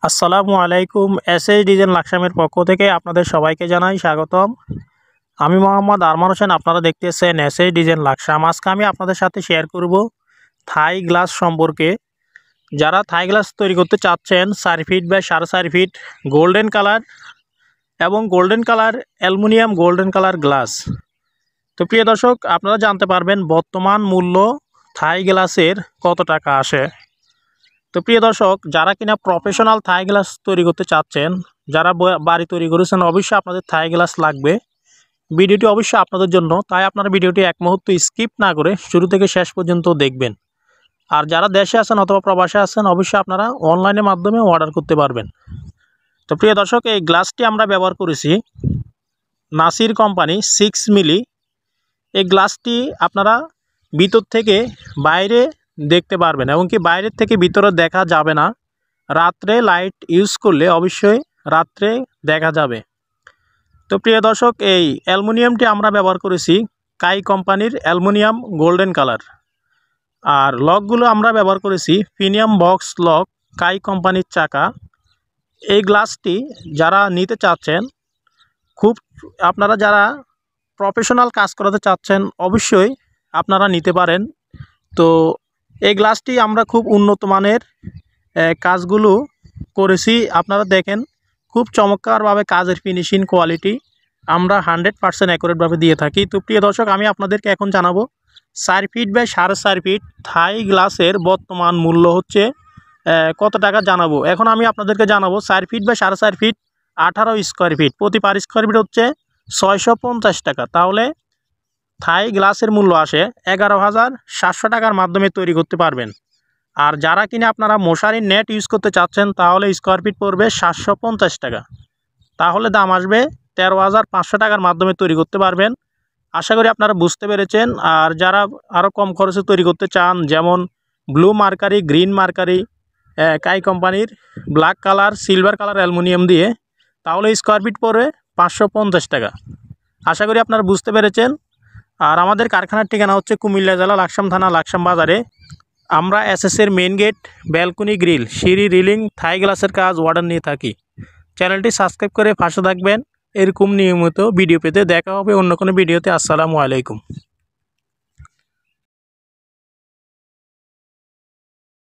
আসসালামু আলাইকুম। SS design লাকসামের পক্ষ থেকে আপনাদের সবাইকে জানাই স্বাগতম। আমি মোহাম্মদ আরমান হোসেন। আপনারা দেখতেছেন এসএস ডিজাইন লাকসাম। আজকে আমি আপনাদের সাথে শেয়ার করব থাই গ্লাস সম্পর্কে। যারা থাই গ্লাস তৈরি করতে চাচ্ছেন 4 ফিট বা 4.5 ফিট গোল্ডেন কালার এবং golden colour aluminium golden colour glass. তো প্রিয় দর্শক, আপনারা জানতে পারবেন বর্তমান মূল্য থাই গ্লাসের কত টাকা আসে। তো প্রিয় দর্শক, যারা কিনা প্রফেশনাল থাই গ্লাস তৈরি করতে চাচ্ছেন, যারা বাড়ি তৈরি করেছেন, অবশ্যই আপনাদের থাই গ্লাস লাগবে। ভিডিওটি অবশ্যই আপনাদের জন্য, তাই আপনারা ভিডিওটি এক মুহূর্ত স্কিপ না করে শুরু থেকে শেষ পর্যন্ত দেখবেন। আর যারা দেশে আছেন অথবা প্রবাসে আছেন, অবশ্যই আপনারা অনলাইনের মাধ্যমে অর্ডার করতে পারবেন। তো প্রিয় দর্শক, এই গ্লাসটি আমরা ব্যবহার করেছি নাসির কোম্পানি 6 মিলি। এই গ্লাসটি আপনারা ভিতর থেকে বাইরে দেখতে পারবেন এবং কি বাইরের থেকে ভিতরে দেখা যাবে না। রাত্রে লাইট ইউজ করলে অবশ্যই রাত্রে দেখা যাবে। তো প্রিয় দর্শক, এই অ্যালুমিনিয়ামটি আমরা ব্যবহার করেছি কাই কোম্পানির অ্যালুমিনিয়াম গোল্ডেন কালার। আর লকগুলো আমরা ব্যবহার করেছি প্রিমিয়াম বক্স লক কাই কোম্পানির চাকা। এই গ্লাসটি যারা নিতে চাচ্ছেন, আপনারা যারা প্রফেশনাল কাজ করাতে চাচ্ছেন, অবশ্যই আপনারা নিতে পারেন। তো এই গ্লাসটি আমরা খুব উন্নত মানের কাজগুলো করেছি। আপনারা দেখেন খুব চমৎকারভাবে কাজের ফিনিশিং কোয়ালিটি আমরা 100% অ্যাকুরেটভাবে দিয়ে থাকি। তো প্রিয় দর্শক, আমি আপনাদেরকে এখন জানাবো 4 ফিট বাই 4.5 ফিট থাই গ্লাসের বর্তমান মূল্য হচ্ছে কত টাকা জানাবো। এখন আমি আপনাদেরকে জানাবো 4 feet by 4.5 feet 18 square feet, প্রতি পার স্কোয়ার ফিট হচ্ছে 650 টাকা। তাহলে থাই গ্লাসের মূল্য আসে 11,700 টাকার মাধ্যমে তৈরি করতে পারবেন। আর যারা কিনা আপনারা মশারির নেট ইউজ করতে চাচ্ছেন, তাহলে স্কোয়ার ফিট পড়বে 750 টাকা। তাহলে দাম আসবে 13,500 টাকার মাধ্যমে তৈরি করতে পারবেন। আশা করি আপনারা বুঝতে পেরেছেন। আর যারা আরও কম খরচে তৈরি করতে চান, যেমন ব্লু মার্কারি, গ্রিন মার্কারি, কাই কোম্পানির black colour, silver colour aluminium দিয়ে, তাহলে স্কোয়ার ফিট পড়বে 550 টাকা। আশা করি আপনারা বুঝতে পেরেছেন। আর আমাদের কারখানার ঠিকানা হচ্ছে কুমিল্লা জেলা লাকসাম থানা লাকসাম বাজারে। আমরা এসএসের মেন গেট, ব্যালকনি, গ্রিল, সিঁড়ি, রিলিং, থাই গ্লাসের কাজ অর্ডার নিয়ে থাকি। চ্যানেলটি সাবস্ক্রাইব করে পাশে থাকবেন এরকম নিয়মিত ভিডিও পেতে। দেখা হবে অন্য কোনো ভিডিওতে। আসসালামু আলাইকুম।